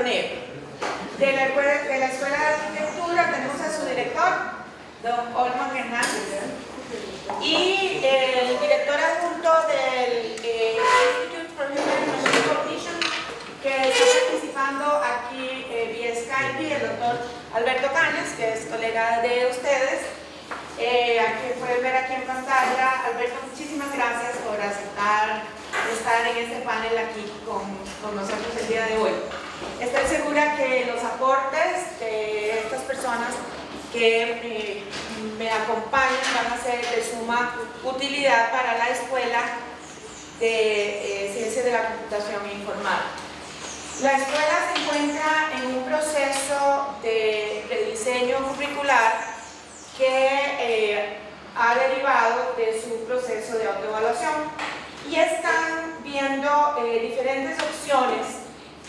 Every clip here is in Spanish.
pionero. De la Escuela de Arquitectura tenemos a su director, don Olman Hernández, y el director adjunto del Institute for Human Cognition, que está participando aquí vía Skype, el doctor Alberto Cañas, que es colega de ustedes. Aquí pueden ver aquí en pantalla. Alberto, muchísimas gracias por aceptar estar en este panel aquí con nosotros el día de hoy. Estoy segura que los aportes de estas personas que me acompañan van a ser de suma utilidad para la Escuela de Ciencias de la Computación Informática. La escuela se encuentra en un proceso de rediseño curricular que ha derivado de su proceso de autoevaluación y están viendo diferentes opciones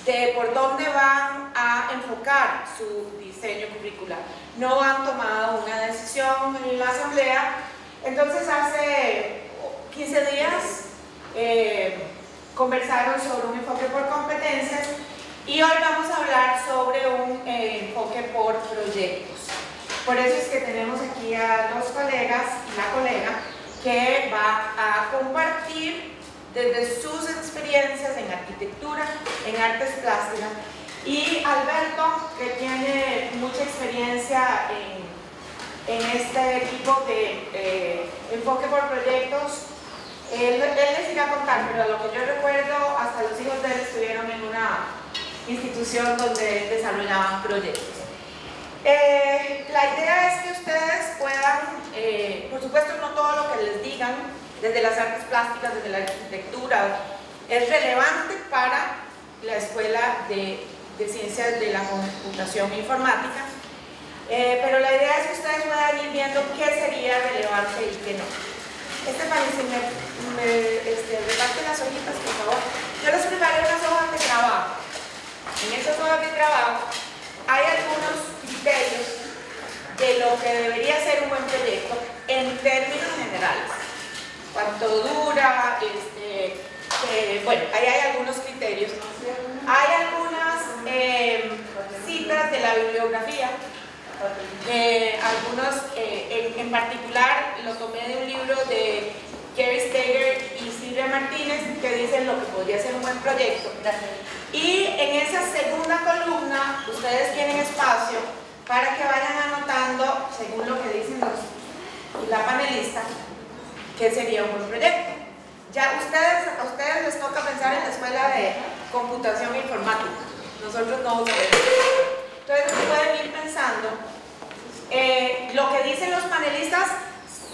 de por dónde van a enfocar su diseño curricular. No han tomado una decisión en la asamblea, entonces hace 15 días conversaron sobre un enfoque por competencias y hoy vamos a hablar sobre un enfoque por proyectos. Por eso es que tenemos aquí a dos colegas, la colega que va a compartir desde sus experiencias en arquitectura, en artes plásticas, y Alberto, que tiene mucha experiencia en este tipo de enfoque por proyectos. Él les irá a contar, pero lo que yo recuerdo, hasta los hijos de él estuvieron en una institución donde desarrollaban proyectos. La idea es que ustedes puedan, por supuesto no todo lo que les digan desde las artes plásticas, desde la arquitectura, es relevante para la Escuela de Ciencias de la Computación Informática, pero la idea es que ustedes puedan ir viendo qué sería relevante y qué no. Estefany, si me reparte las hojitas, por favor. Yo les preparé unas hojas de trabajo. En esas hojas de trabajo hay algunos criterios de lo que debería ser un buen proyecto en términos generales. Cuánto dura, bueno, ahí hay algunos criterios. Hay algunas citas de la bibliografía. Algunos, en particular, lo tomé de un libro de Gary Steger y Silvia Martínez que dicen lo que podría ser un buen proyecto. Y en esa segunda columna ustedes tienen espacio para que vayan anotando, según lo que dicen la panelista, qué sería un buen proyecto. Ya a ustedes les toca pensar en la Escuela de Computación Informática. Nosotros no lo sabemos. Entonces pueden ir pensando lo que dicen los panelistas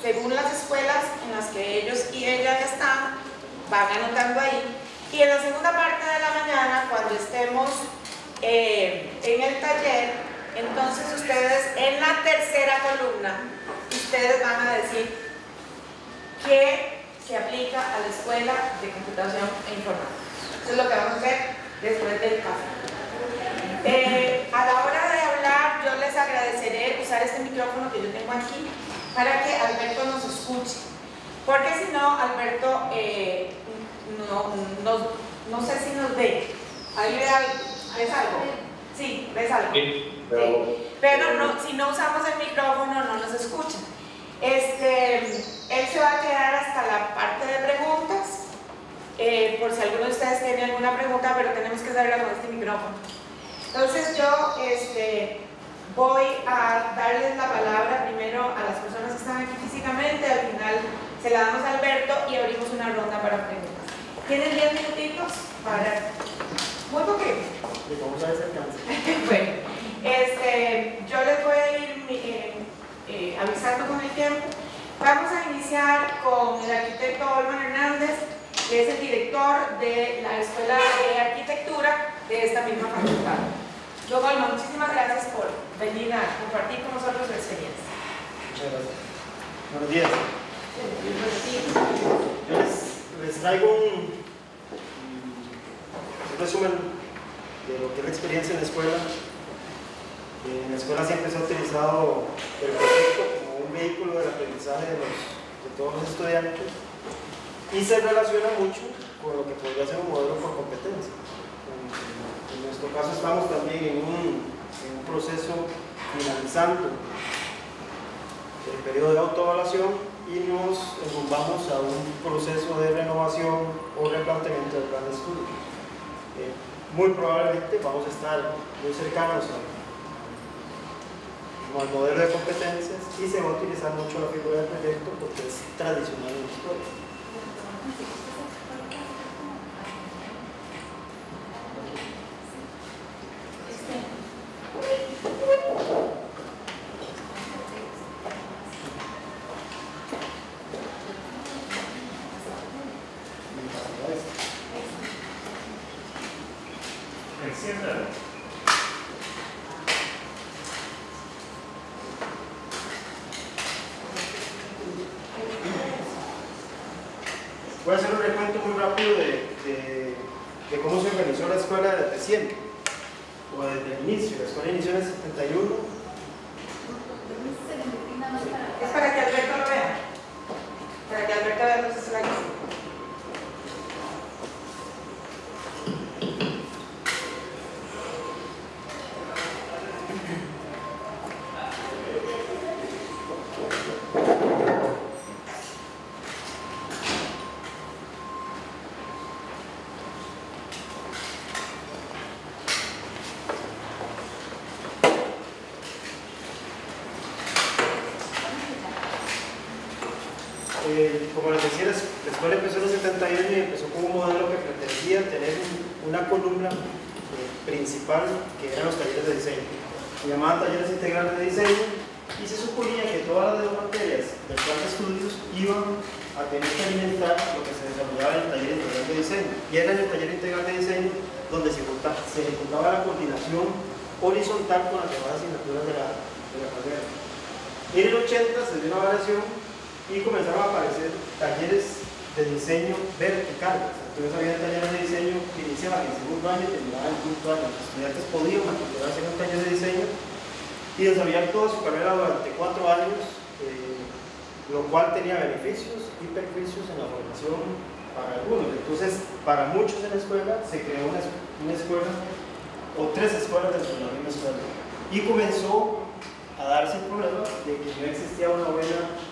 según las escuelas en las que ellos y ellas están, van anotando ahí. Y en la segunda parte de la mañana, cuando estemos en el taller, entonces ustedes en la tercera columna, ustedes van a decir qué se aplica a la Escuela de Computación e Informática. Eso es lo que vamos a hacer después del café. A la hora de hablar, yo les agradeceré usar este micrófono que yo tengo aquí para que Alberto nos escuche, porque si no, Alberto no sé si nos ve. Ahí ves algo. Sí, ves algo. Sí, pero no, si no usamos el micrófono no nos escuchan. Él se va a quedar hasta la parte de preguntas, por si alguno de ustedes tiene alguna pregunta, pero tenemos que hacerla con este micrófono. Entonces yo voy a darles la palabra primero a las personas que están aquí físicamente, al final se la damos a Alberto y abrimos una ronda para preguntas. ¿Tienen 10 minutitos? Para... Muy poquito. Vamos a ver si alcanza. Bueno, yo les voy a ir avisando con el tiempo. Vamos a iniciar con el arquitecto Olman Hernández, que es el director de la Escuela de Arquitectura de esta misma facultad. Don Olman, muchísimas gracias por venir a compartir con nosotros su experiencia. Muchas gracias. Buenos días. Yo les traigo un resumen de lo que es la experiencia en la escuela. En la escuela siempre se ha utilizado el proyecto como un vehículo del aprendizaje de todos los estudiantes y se relaciona mucho con lo que podría ser un modelo por competencia. En nuestro nuestro caso estamos también en un proceso finalizando el periodo de autoevaluación y nos enrumbamos a un proceso de renovación o replanteamiento del plan de estudio. Muy probablemente vamos a estar muy cercanos al modelo de competencias y se va a utilizar mucho la figura del proyecto porque es tradicional en la escuela. Voy a hacer un recuento muy rápido de cómo se organizó la escuela desde siempre, o desde el inicio. La escuela inició en el 71. Es para que Alberto lo vea. Para que Alberto vea los slides. Como les decía, la escuela empezó en el 71 y empezó con un modelo que pretendía tener una columna principal que eran los talleres de diseño. Se llamaban talleres integrales de diseño y se suponía que todas las demás materias del plan de estudios iban a tener que alimentar lo que se desarrollaba en el taller integral de diseño. Y era en el taller integral de diseño donde se ejecutaba la coordinación horizontal con las demás asignaturas de la carrera. En el 80 se dio una variación y comenzaron a aparecer talleres de diseño verticales. Entonces había talleres de diseño que iniciaban en el segundo año y terminaban en el quinto año. Los estudiantes podían matricularse en un taller de diseño y desarrollar toda su carrera durante 4 años, lo cual tenía beneficios y perjuicios en la formación para algunos. Entonces, para muchos en la escuela se creó una escuela o 3 escuelas dentro de la misma escuela y comenzó a darse el problema de que no existía una buena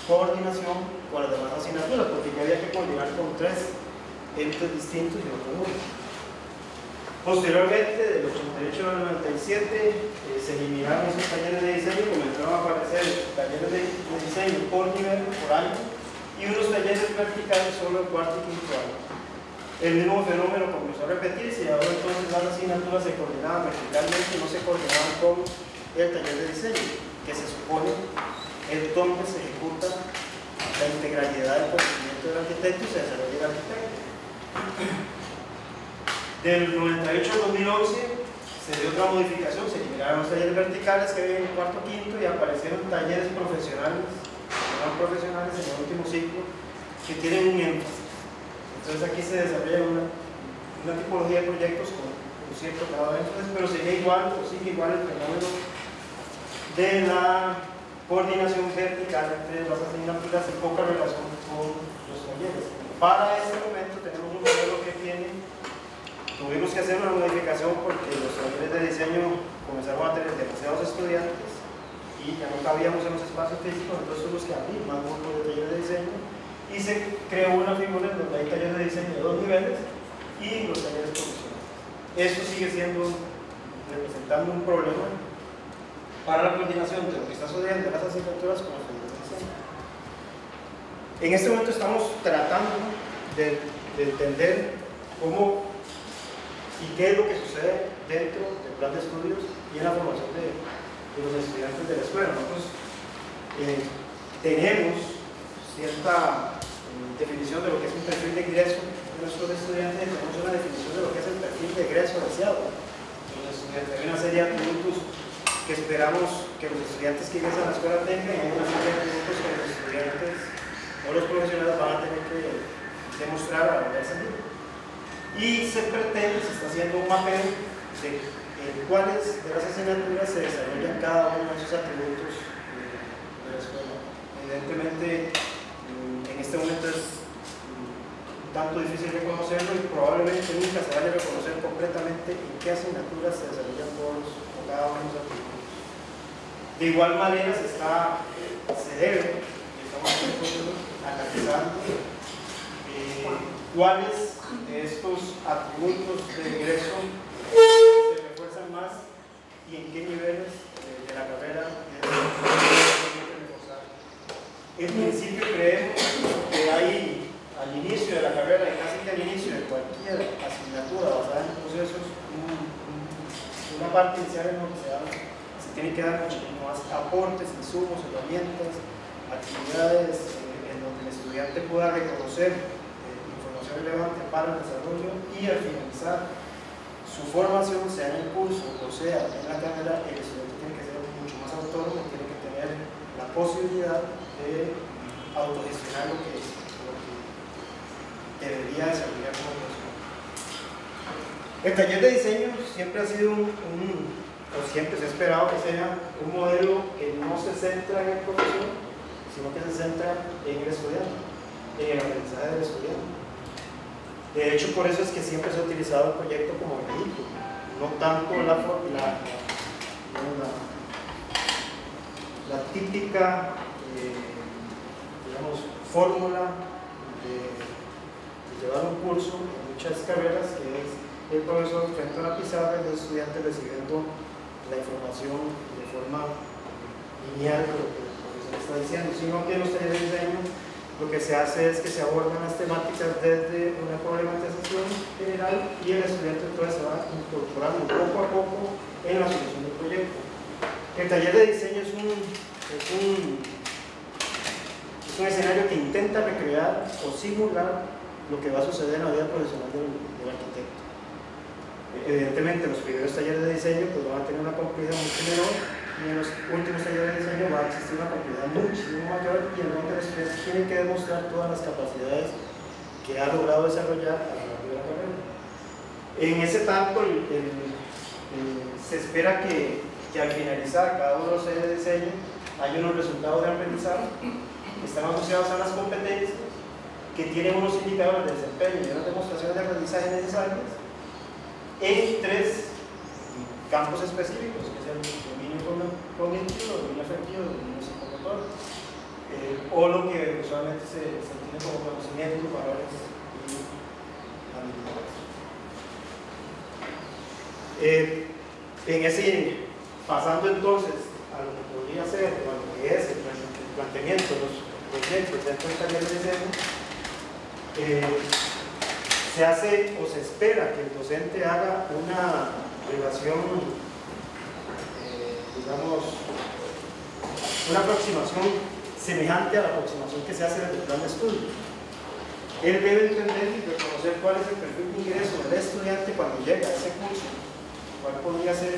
coordinación con las demás asignaturas, porque ya había que coordinar con 3 entes distintos y otros no. Posteriormente, del 88 al 97, se eliminaron esos talleres de diseño y comenzaron a aparecer talleres de diseño por nivel, por año, y unos talleres verticales solo en cuarto y quinto año. El mismo fenómeno comenzó a repetirse y ahora entonces las asignaturas se coordinaban verticalmente y no se coordinaban con el taller de diseño, que se supone es donde se ejecuta la integralidad del conocimiento del arquitecto y se desarrolla el arquitecto. Del 98 al 2011 se dio otra modificación, se eliminaron los talleres verticales que había en el cuarto quinto y aparecieron talleres profesionales, no profesionales en el último ciclo, que tienen un énfasis. Entonces aquí se desarrolla una tipología de proyectos con cierto grado de énfasis, pero sigue igual el fenómeno de la coordinación vertical entre las asignaturas y poca relación con los talleres. Para este momento tenemos un modelo que tuvimos que hacer una modificación porque los talleres de diseño comenzaron a tener demasiados estudiantes y ya no cabíamos en los espacios físicos, entonces tuvimos que abrir más grupos de talleres de diseño y se creó una figura en donde hay talleres de diseño de 2 niveles y los talleres profesionales. Esto sigue representando un problema para la coordinación de lo que está sucediendo en las asignaturas con los talleres de diseño. En este momento estamos tratando de entender cómo y qué es lo que sucede dentro del plan de estudios y en la formación de los estudiantes de la escuela. Nosotros tenemos cierta definición de lo que es un perfil de ingreso de nuestros estudiantes y tenemos una definición de lo que es el perfil de egreso deseado. Hay una serie de atributos que esperamos que los estudiantes que ingresan a la escuela tengan y hay una serie de atributos que los estudiantes o los profesionales van a tener que demostrar a la hora de salir. Y se está haciendo un mapeo de cuáles de las asignaturas se desarrollan cada uno de esos atributos de la escuela. Evidentemente, en este momento es un tanto difícil reconocerlo y probablemente nunca se vaya a reconocer completamente exactamente en qué asignaturas se desarrollan todos o cada uno de los atributos. De igual manera se debe, estamos analizando cuáles de estos atributos de ingreso se refuerzan más y en qué niveles de la carrera se reforzar. En principio creemos que hay al inicio de la carrera y casi que al inicio de cualquier asignatura basada en procesos, una parte inicial en lo que se tiene que dar mucho más aportes, insumos, herramientas, actividades en donde el estudiante pueda reconocer relevante para el desarrollo y al finalizar su formación, sea en el curso o sea en la carrera, el estudiante tiene que ser mucho más autónomo, tiene que tener la posibilidad de autogestionar lo que debería desarrollar como persona. El taller de diseño siempre ha sido o siempre se ha esperado que sea un modelo que no se centra en el profesor, sino que se centra en el estudiante, en el aprendizaje del estudiante. De hecho, por eso es que siempre se ha utilizado el proyecto como vehículo, no tanto la típica digamos, fórmula de llevar un curso en muchas carreras, que es el profesor frente a la pizarra y el estudiante recibiendo la información de forma lineal de lo que el profesor está diciendo, sino que en los talleres de diseño lo que se hace es que se abordan las temáticas desde una problematización general y el estudiante entonces se va incorporando poco a poco en la solución del proyecto. El taller de diseño es un escenario que intenta recrear o simular lo que va a suceder en la vida profesional del arquitecto. Evidentemente los primeros talleres de diseño pues van a tener una complejidad mucho menor, y en los últimos talleres de diseño va a existir una complejidad muchísimo mayor, y en donde el estudiante tiene que demostrar todas las capacidades que ha logrado desarrollar a lo largo de la carrera. En ese tanto se espera que al finalizar cada uno de los talleres de diseño hay unos resultados de aprendizaje que están asociados a las competencias, que tienen unos indicadores de desempeño y unas demostraciones de aprendizaje necesarias en 3 campos específicos, que es el dominio cognitivo, el dominio afectivo, el dominio psicomotor, o lo que usualmente se entiende como conocimientos, valores y habilidades. Pasando entonces a lo que podría ser, o a lo que es el planteamiento de los proyectos dentro del taller de diseño, se hace o se espera que el docente haga una relación, digamos, una aproximación semejante a la aproximación que se hace en el plan de estudio. Él debe entender y reconocer cuál es el perfil de ingreso del estudiante cuando llega a ese curso, cuál podría ser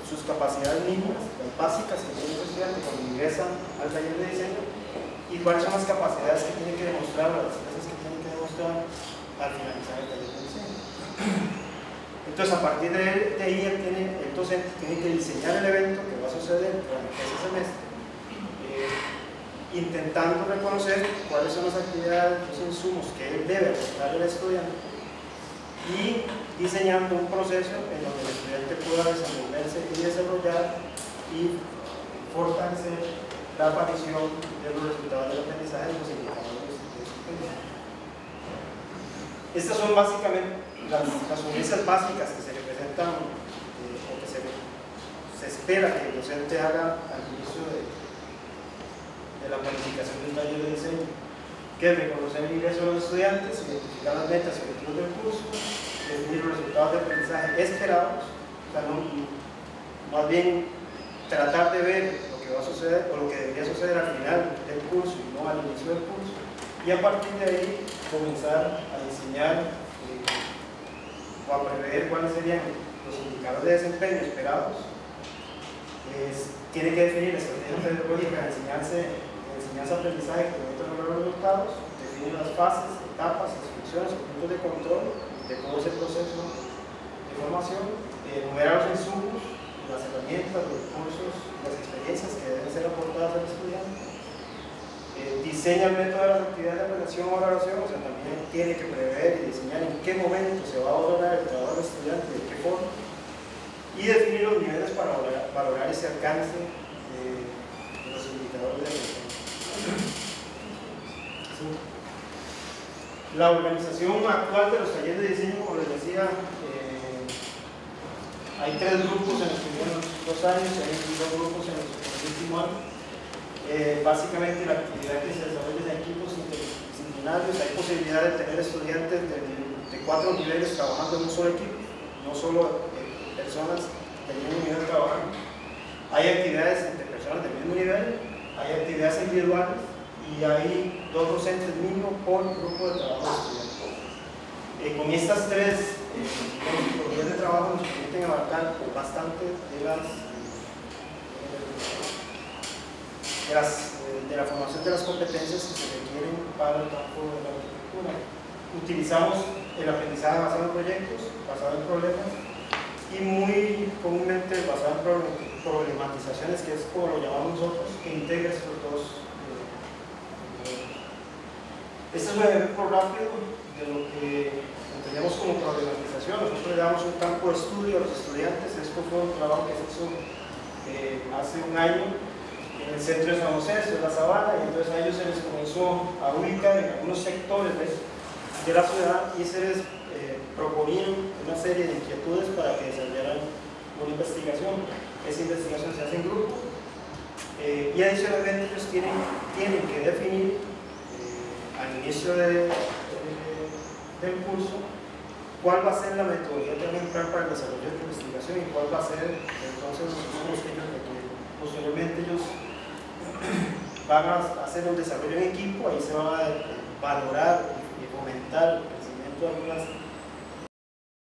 sus capacidades mínimas, las básicas que tiene el estudiante cuando ingresa al taller de diseño, y cuáles son las capacidades que tiene que demostrar, las destrezas que tiene que demostrar al finalizar el taller de diseño. Entonces, a partir de ahí, el docente tiene que diseñar el evento que va a suceder durante ese semestre, intentando reconocer cuáles son las actividades, los insumos que él debe aportar al estudiante, y diseñando un proceso en donde el estudiante pueda desenvolverse y desarrollar y fortalecer la aparición de los resultados del aprendizaje y los indicadores de desempeño. Estas son básicamente las premisas básicas que se representan o que se espera que el docente haga al inicio de la planificación del taller de diseño, que es reconocer el ingreso de los estudiantes, identificar las metas y objetivos del curso, definir los resultados de aprendizaje esperados, más bien tratar de ver lo que va a suceder o lo que debería suceder al final del curso y no al inicio del curso, y a partir de ahí comenzar a diseñar o a prever cuáles serían los indicadores de desempeño esperados. Tiene que definir estrategias pedagógicas de enseñanza-aprendizaje que permitan lograr los resultados, definir las fases, etapas, instrucciones, puntos de control de todo ese proceso de formación, enumerar los insumos, las herramientas, los recursos, las experiencias que deben ser aportadas al estudiante, diseña el método de las actividades de evaluación o valoración, o sea, también tiene que prever y diseñar en qué momento se va a valorar el trabajo del estudiante para valorar ese alcance de los indicadores de gestión. Sí. La organización actual de los talleres de diseño, como les decía, hay 3 grupos en los primeros 2 años y hay 2 grupos en el último año. Básicamente la actividad que se desarrolla en equipos interdisciplinarios, hay posibilidad de tener estudiantes de 4 niveles trabajando en un solo equipo, no solo personas del mismo nivel trabajando. Hay actividades entre personas del mismo nivel, hay actividades individuales y hay 2 docentes mínimo por grupo de trabajo de estudiantes. Con estas 3 metodologías de trabajo nos permiten abarcar bastante de la formación de las competencias que se requieren para el campo de la arquitectura. Utilizamos el aprendizaje basado en proyectos, basado en problemas y muy comúnmente basado en problematizaciones, que es como lo llamamos nosotros, que integra estos 2. Este es un ejemplo rápido de lo que entendemos como problematización. Nosotros le damos un campo de estudio a los estudiantes. Esto fue un trabajo que se hizo hace un año en el centro de San José, esto es la Sabana, y entonces a ellos se les comenzó a ubicar en algunos sectores de la ciudad y se les proponían una serie de inquietudes para que desarrollaran una investigación. Esa investigación se hace en grupo y adicionalmente ellos tienen que definir al inicio del curso cuál va a ser la metodología que van a emplear para el desarrollo de la investigación y cuál va a ser entonces los insumos que ellos requieren. Posteriormente ellos van a hacer un desarrollo en equipo, ahí se va a valorar y fomentar el crecimiento de algunas